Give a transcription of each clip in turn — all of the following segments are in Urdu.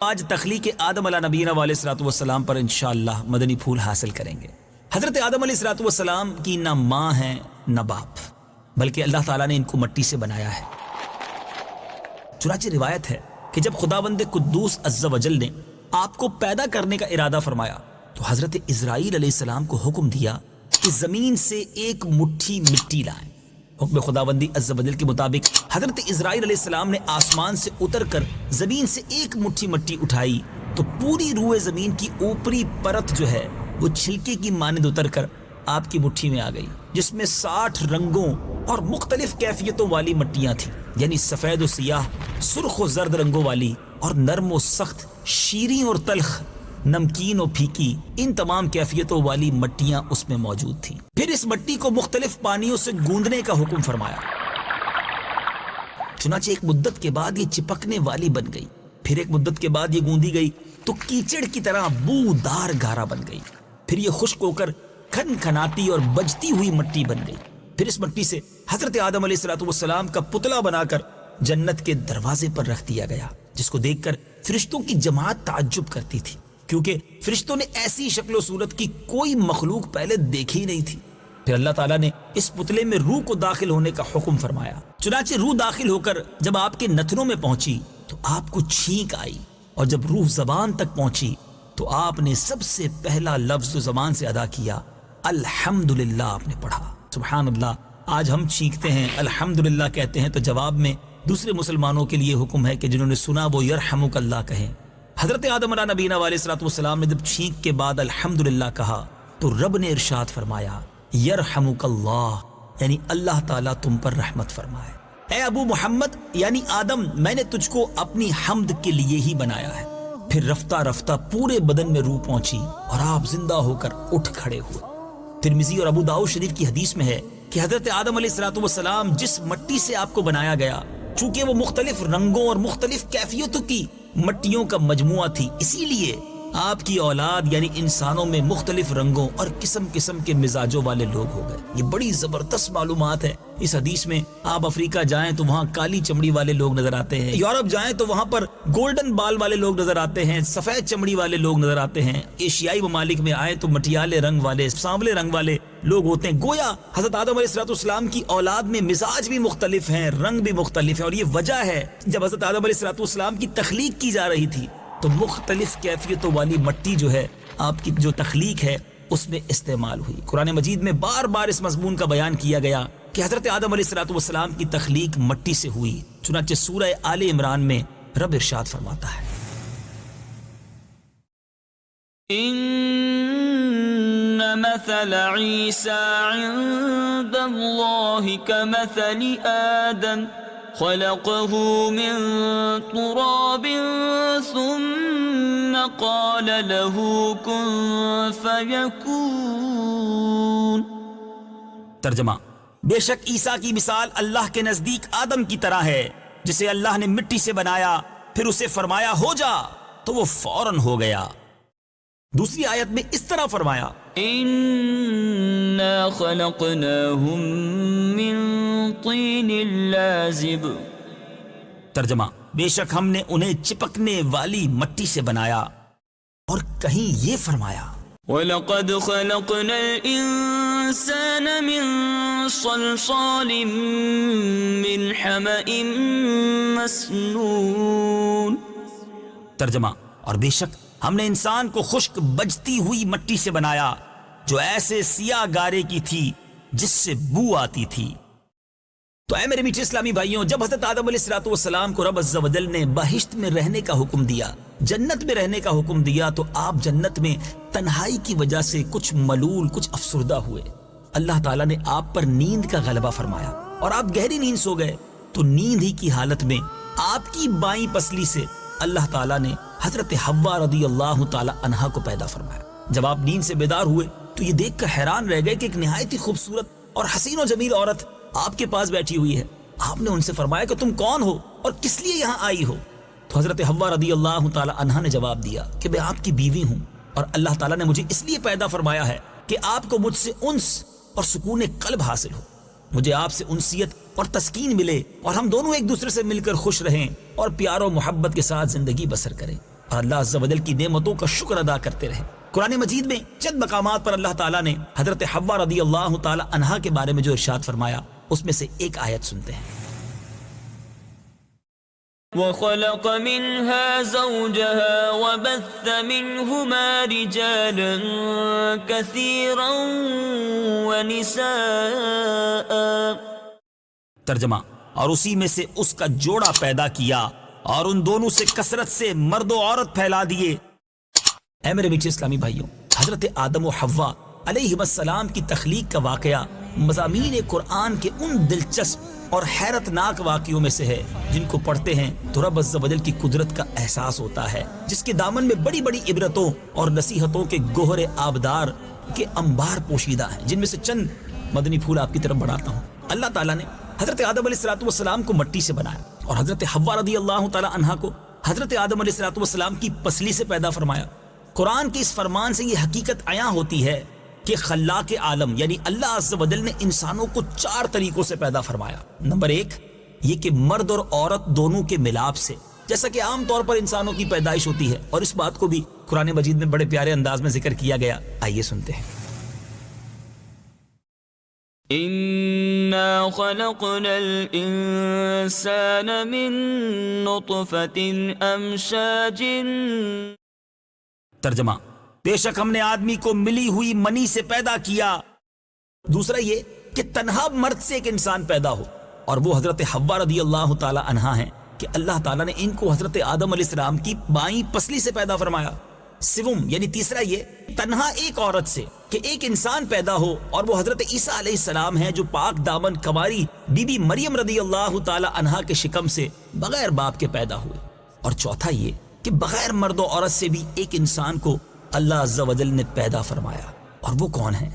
آج تخلیق آدم علیہ نبینا علیہ الصلوۃ والسلام پر انشاءاللہ مدنی پھول حاصل کریں گے۔ حضرت آدم علیہ الصلوۃ والسلام کی نہ ماں ہے نہ باپ، بلکہ اللہ تعالیٰ نے ان کو مٹی سے بنایا ہے۔ چنانچہ روایت ہے کہ جب خداوند قدوس عز و جل نے آپ کو پیدا کرنے کا ارادہ فرمایا تو حضرت اسرائیل علیہ السلام کو حکم دیا کہ زمین سے ایک مٹھی مٹی لائیں۔ حکم خداوندی عز و جل کے مطابق حضرت اسرائیل علیہ السلام نے آسمان سے اتر کر زمین سے ایک مٹھی مٹی اٹھائی تو پوری روح زمین کی اوپری پرت جو ہے وہ چھلکے کی مانند اتر کر آپ کی مٹھی میں آ گئی، جس میں 60 رنگوں اور مختلف کیفیتوں والی مٹیاں تھیں، یعنی سفید و سیاہ، سرخ و زرد رنگوں والی، اور نرم و سخت، شیریں اور تلخ، نمکین و پھیکی، ان تمام کیفیتوں والی مٹیاں اس میں موجود تھیں۔ پھر اس مٹی کو مختلف پانیوں سے گوندنے کا حکم فرمایا، چنانچہ ایک مدت کے بعد یہ چپکنے والی بن گئی۔ پھر ایک مدت کے بعد یہ گوندی گئی تو کیچڑ کی طرح بودار گارا بن گئی۔ پھر یہ خشک ہو کر کھن کھناتی اور بجتی ہوئی مٹی بن گئی۔ پھر اس مٹی سے حضرت آدم علیہ الصلوۃ والسلام کا پتلا بنا کر جنت کے دروازے پر رکھ دیا گیا، جس کو دیکھ کر فرشتوں کی جماعت تعجب کرتی تھی، کیونکہ فرشتوں نے ایسی شکل و صورت کی کوئی مخلوق پہلے دیکھی نہیں تھی۔ پھر اللہ تعالیٰ نے اس پتلے میں روح کو داخل ہونے کا حکم فرمایا، چنانچہ روح داخل ہو کر جب آپ کے نتنوں میں پہنچی تو آپ کو چھینک آئی، اور جب روح زبان تک پہنچی تو آپ نے سب سے پہلا لفظ جو زبان سے ادا کیا الحمدللہ آپ نے پڑھا۔ سبحان اللہ، آج ہم چھینکتے ہیں الحمدللہ کہتے ہیں تو جواب میں دوسرے مسلمانوں کے لیے حکم ہے کہ جنہوں نے سنا وہ یرحمک اللہ کہیں۔ حضرت آدم علیہ نبینا علیہ الصلوۃ والسلام نے جب چھینک کے بعد الحمدللہ کہا تو رب نے ارشاد فرمایا یرحمک اللہ، یعنی اللہ تعالیٰ تم پر رحمت فرمائے۔ اے ابو محمد یعنی آدم، میں نے تجھ کو اپنی حمد کے لیے ہی بنایا ہے۔ پھر رفتہ رفتہ پورے بدن میں روح پہنچی اور آپ زندہ ہو کر اٹھ کھڑے ہوئے۔ ترمذی اور ابو داؤد شریف کی حدیث میں ہے کہ حضرت آدم علیہ الصلوۃ والسلام جس مٹی سے آپ کو بنایا گیا، چونکہ وہ مختلف رنگوں اور مختلف کیفیتوں کی مٹیوں کا مجموعہ تھی، اسی لیے آپ کی اولاد یعنی انسانوں میں مختلف رنگوں اور قسم قسم کے مزاجوں والے لوگ ہو گئے۔ یہ بڑی زبردست معلومات ہے اس حدیث میں۔ آپ افریقہ جائیں تو وہاں کالی چمڑی والے لوگ نظر آتے ہیں، یورپ جائیں تو وہاں پر گولڈن بال والے لوگ نظر آتے ہیں، سفید چمڑی والے لوگ نظر آتے ہیں، ایشیائی ممالک میں آئیں تو مٹیالے رنگ والے، سانولے رنگ والے لوگ ہوتے ہیں۔ گویا حضرت آدم علیہ الصلوۃ والسلام کی اولاد میں مزاج بھی مختلف ہیں، رنگ بھی مختلف ہے، اور یہ وجہ ہے جب حضرت آدم علیہ الصلوۃ والسلام کی تخلیق کی جا رہی تھی تو مختلف کیفیتوں والی مٹی جو ہے آپ کی جو تخلیق ہے اس میں استعمال ہوئی۔ قرآن مجید میں بار بار اس مضمون کا بیان کیا گیا کہ حضرت آدم علیہ الصلوۃ والسلام کی تخلیق مٹی سے ہوئی، چنانچہ سورہ آل عمران میں رب ارشاد فرماتا ہے ان مثل عیسی عند اللہ کمثل آدم خلقه من تراب ثم قال له كن فيكون۔ ترجمہ، بے شک عیسیٰ کی مثال اللہ کے نزدیک آدم کی طرح ہے، جسے اللہ نے مٹی سے بنایا، پھر اسے فرمایا ہو جا تو وہ فوراً ہو گیا۔ دوسری آیت میں اس طرح فرمایا انا خلقناهم من طین لازب۔ ترجمہ، بے شک ہم نے انہیں چپکنے والی مٹی سے بنایا، اور کہیں یہ فرمایا وَلَقَدْ خَلَقْنَا الْإِنسَانَ مِنْ صَلْصَالٍ مِّنْ حَمَإٍ مَسْنُونٍ۔ ترجمہ، اور بے شک ہم نے انسان کو خشک بجتی ہوئی مٹی سے بنایا جو ایسے سیاہ گارے کی تھی جس سے بو آتی تھی۔ تو اے میرے میٹھے اسلامی بھائیوں، جب حضرت آدم علیہ الصلوۃ والسلام کو رب عز و جل نے بہشت میں رہنے کا حکم دیا، جنت میں رہنے کا حکم دیا، تو آپ جنت میں تنہائی کی وجہ سے کچھ ملول، کچھ افسردہ ہوئے۔ اللہ تعالیٰ نے آپ پر نیند کا غلبہ فرمایا اور آپ گہری نیند سو گئے، تو نیند ہی کی حالت میں آپ کی بائیں پسلی سے اللہ تعالیٰ نے حضرت حوا رضی اللہ تعالیٰ عنہا کو پیدا فرمایا۔ جب آپ نیند سے بیدار ہوئے تو یہ دیکھ کر حیران رہ گئے کہ ایک نہایت ہی خوبصورت اور حسین و جمیل عورت آپ کے پاس بیٹھی ہوئی ہے۔ آپ نے ان سے فرمایا کہ تم کون ہو اور کس لیے یہاں آئی ہو؟ تو حضرت حوا رضی اللہ تعالیٰ عنہا نے جواب دیا کہ میں آپ کی بیوی ہوں، اور اللہ تعالیٰ نے مجھے اس لیے پیدا فرمایا ہے کہ آپ کو مجھ سے انس اور سکون قلب حاصل ہو، مجھے آپ سے انسیت اور تسکین ملے، اور ہم دونوں ایک دوسرے سے مل کر خوش رہیں اور پیار و محبت کے ساتھ زندگی بسر کریں۔ اور اللہ عز و جل کی نعمتوں کا شکر ادا کرتے رہیں۔ قرآن مجید میں چند مقامات پر اللہ تعالیٰ نے حضرت حوا رضی اللہ تعالی عنہا کے بارے میں جو ارشاد فرمایا اس میں سے ایک آیت سنتے ہیں۔ وخلق منها زوجها وبث منهما رجالا كثيرا ونساء۔ ترجمہ، اور اسی میں سے اس کا جوڑا پیدا کیا اور ان دونوں سے کثرت سے مرد و عورت پھیلا دیے۔ اے میرے میٹھے اسلامی بھائیوں، حضرت آدم و حوا علیہ السلام کی تخلیق کا واقعہ مضامین قرآن کے ان دلچسپ اور حیرت ناک واقعوں میں سے ہے جن کو پڑھتے ہیں تو رب عز و جل کی قدرت کا احساس ہوتا ہے، جس کے دامن میں بڑی بڑی عبرتوں اور نصیحتوں کے گوہر آبدار کے انبار پوشیدہ ہیں، جن میں سے چند مدنی پھول آپ کی طرف بڑھاتا ہوں۔ اللہ تعالیٰ نے حضرت آدم علیہ السلام کو مٹی سے بنایا اور حضرت حوا رضی اللہ تعالی عنہا کو حضرت آدم علیہ السلام کی پسلی سے پیدا فرمایا۔ قرآن کے اس فرمان سے یہ حقیقت عیاں ہوتی ہے کہ خلاق عالم یعنی اللہ عز و جل نے انسانوں کو 4 طریقوں سے پیدا فرمایا۔ نمبر 1 یہ کہ مرد اور عورت دونوں کے ملاپ سے، جیسا کہ عام طور پر انسانوں کی پیدائش ہوتی ہے، اور اس بات کو بھی قرآن مجید میں بڑے پیارے انداز میں ذکر کیا گیا۔ آئیے سنتے ہیں۔ إنا خلقنا الإنسان من نطفة أمشاج۔ ترجمہ، بے شک ہم نے آدمی کو ملی ہوئی منی سے پیدا کیا۔ دوسرا یہ کہ تنہا مرد سے ایک انسان پیدا ہو، اور وہ حضرت حوا رضی اللہ تعالی عنہا ہیں کہ اللہ تعالیٰ نے ان کو حضرت آدم علیہ السلام کی بائیں پسلی سے پیدا فرمایا۔ سوم یعنی تیسرا یہ تنہا ایک عورت سے کہ ایک انسان پیدا ہو، اور وہ حضرت عیسیٰ علیہ السلام ہیں جو پاک دامن کنواری بی بی مریم رضی اللہ تعالی عنہا کے شکم سے بغیر باپ کے پیدا ہوئے۔ اور چوتھا یہ کہ بغیر مرد و عورت سے بھی ایک انسان کو اللہ عز و جل نے پیدا فرمایا۔ اور وہ کون ہیں؟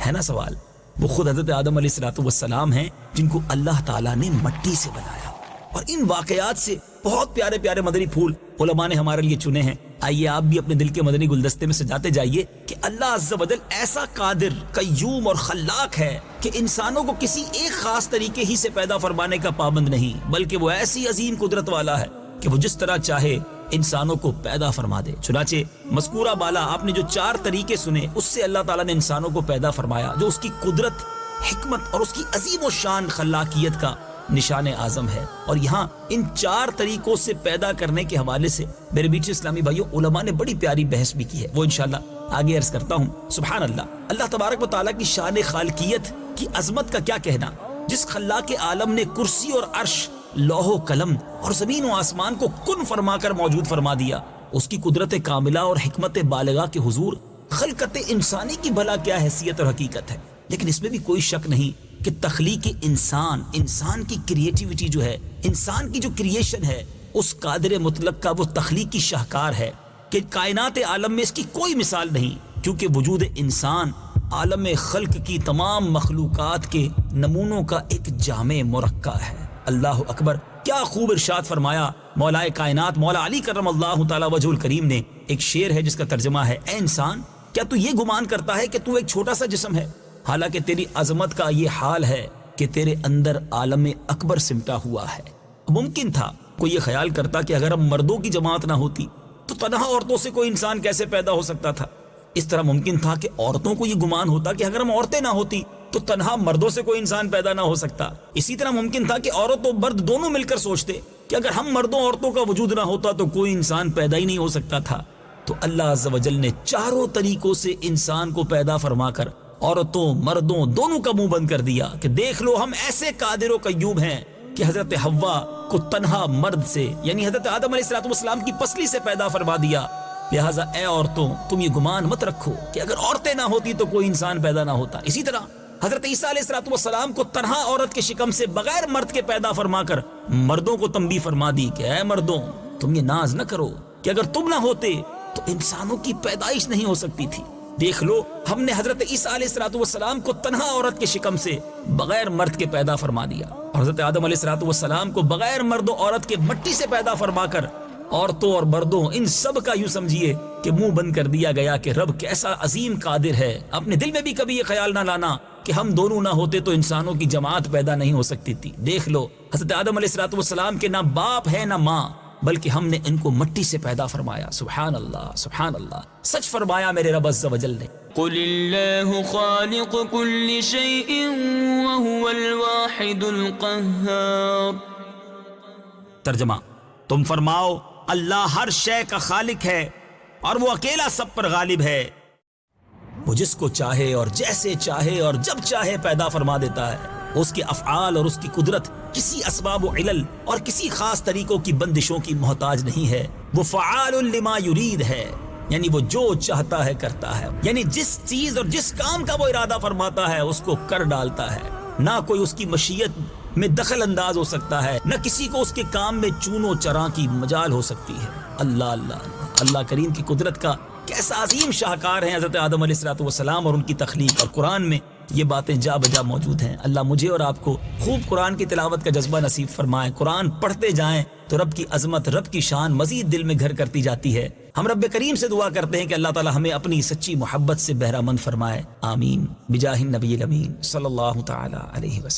ہے نا سوال؟ وہ خود حضرت آدم علیہ السلام ہیں جن کو اللہ تعالیٰ نے مٹی سے بنایا۔ اور ان واقعات سے بہت پیارے پیارے مدنی پھول علماء نے ہمارے لیے چنے ہیں۔ آئیے آپ بھی اپنے دل کے مدنی گلدستے میں سجاتے جائیے کہ اللہ عز و جل ایسا قادر، قیوم اور خلاق ہے کہ انسانوں کو کسی ایک خاص طریقے ہی سے پیدا فرمانے کا پابند نہیں، بلکہ وہ ایسی عظیم قدرت والا ہے کہ وہ جس طرح چاہے انسانوں کو پیدا فرما دے۔ چنانچہ مذکورہ بالا آپ نے جو 4 طریقے سنے، اس سے اللہ تعالیٰ نے انسانوں کو پیدا فرمایا، جو اس کی قدرت، حکمت اور اس کی عظیم و شان خلاقیت کا نشان اعظم ہے۔ اور یہاں ان 4 طریقوں سے پیدا کرنے کے حوالے سے میرے بیچ اسلامی بھائیوں علماء نے بڑی پیاری بحث بھی کی ہے، وہ انشاءاللہ آگے عرض کرتا ہوں۔ سبحان اللہ، اللہ تبارک و تعالیٰ کی شان خالقیت کی عظمت کا کیا کہنا، جس خلاق عالم نے کرسی اور عرش، لوح و قلم اور زمین و آسمان کو کن فرما کر موجود فرما دیا، اس کی قدرت کاملہ اور حکمت بالغہ کے حضور خلقت انسانی کی بھلا کیا حیثیت اور حقیقت ہے۔ لیکن اس میں بھی کوئی شک نہیں کہ تخلیق انسان کی کریٹیوٹی جو ہے، انسان کی جو کریشن ہے، اس قادر مطلق کا وہ تخلیقی شاہکار ہے کہ کائنات عالم میں اس کی کوئی مثال نہیں، کیونکہ وجود انسان عالم خلق کی تمام مخلوقات کے نمونوں کا ایک جامع مرکب ہے۔ اللہ اکبر، کیا خوب ارشاد فرمایا مولا کائنات مولا علی کرم اللہ تعالی وجہ الکریم نے۔ ایک شعر ہے جس کا ترجمہ ہے، اے انسان کیا تو یہ گمان کرتا ہے کہ تو ایک چھوٹا سا جسم ہے، حالانکہ تیری عظمت کا یہ حال ہے کہ تیرے اندر عالم اکبر سمٹا ہوا ہے۔ ممکن تھا کوئی یہ خیال کرتا کہ اگر ہم مردوں کی جماعت نہ ہوتی تو تنہا عورتوں سے کوئی انسان کیسے پیدا ہو سکتا تھا۔ اس طرح ممکن تھا کہ عورتوں کو یہ گمان ہوتا کہ اگر ہم عورتیں نہ ہوتی تو تنہا مردوں سے کوئی انسان پیدا نہ ہو سکتا۔ اسی طرح ممکن تھا کہ عورت و مرد دونوں مل کر سوچتے کہ اگر ہم مردوں عورتوں کا وجود نہ ہوتا تو کوئی انسان پیدا ہی نہیں ہو سکتا تھا۔ تو اللہ عز و جل نے 4 طریقوں سے انسان کو پیدا فرما کر عورتوں مردوں دونوں کا منہ بند کر دیا کہ دیکھ لو ہم ایسے قادر و قیوم ہیں کہ حضرت حوا کو تنہا مرد سے یعنی حضرت آدم علیہ السلام کی پسلی سے پیدا فرما دیا۔ لہٰذا اے عورتوں تم یہ گمان مت رکھو کہ اگر عورتیں نہ ہوتی تو کوئی انسان پیدا نہ ہوتا۔ اسی طرح حضرت عیسیٰ علیہ السلام کو تنہا عورت کے شکم سے بغیر مرد کے پیدا فرما کر مردوں کو تنبیہ فرما دی کہ اے مردوں تم یہ ناز نہ کرو کہ اگر تم نہ ہوتے تو انسانوں کی پیدائش نہیں ہو سکتی تھی۔ دیکھ لو ہم نے حضرت عیسیٰ علیہ السلام کو تنہا عورت کے شکم سے بغیر مرد کے پیدا فرما دیا، اور حضرت آدم علیہ السلام کو بغیر مرد و عورت کے مٹی سے پیدا فرما کر عورتوں اور مردوں ان سب کا یوں سمجھیے کہ منہ بند کر دیا گیا کہ رب کیسا عظیم قادر ہے۔ اپنے دل میں بھی کبھی یہ خیال نہ لانا کہ ہم دونوں نہ ہوتے تو انسانوں کی جماعت پیدا نہیں ہو سکتی تھی۔ دیکھ لو حضرت آدم علیہ السلام کے نہ باپ ہے نہ ماں، بلکہ ہم نے ان کو مٹی سے پیدا فرمایا۔ سبحان اللہ، سبحان اللہ، سچ فرمایا میرے رب عز و جل نے۔ قل اللہ خالق كل شيء وهو الواحد القهار۔ ترجمہ، تم فرماؤ اللہ ہر شے کا خالق ہے اور وہ اکیلا سب پر غالب ہے۔ وہ جس کو چاہے اور جیسے چاہے اور جب چاہے پیدا فرما دیتا ہے۔ اس کے افعال اور اس کی قدرت کسی اسباب و علل اور کسی خاص طریقوں کی بندشوں کی محتاج نہیں ہے۔ وہ فعال لما یرید ہے، یعنی وہ جو چاہتا ہے کرتا ہے، یعنی جس چیز اور جس کام کا وہ ارادہ فرماتا ہے اس کو کر ڈالتا ہے۔ نہ کوئی اس کی مشیت میں دخل انداز ہو سکتا ہے، نہ کسی کو اس کے کام میں چون و چراں کی مجال ہو سکتی ہے۔ اللہ اللہ اللہ کریم کی قدرت کا کیسا عظیم شاہکار ہیں حضرت آدم علیہ السلام اور ان کی تخلیق، اور قرآن میں یہ باتیں جا بجا موجود ہیں۔ اللہ مجھے اور آپ کو خوب قرآن کی تلاوت کا جذبہ نصیب فرمائے۔ قرآن پڑھتے جائیں تو رب کی عظمت، رب کی شان مزید دل میں گھر کرتی جاتی ہے۔ ہم رب کریم سے دعا کرتے ہیں کہ اللہ تعالی ہمیں اپنی سچی محبت سے بہرہ مند فرمائے، آمین، بجاہ النبی الامین صلی اللہ تعالی علیہ وسلم۔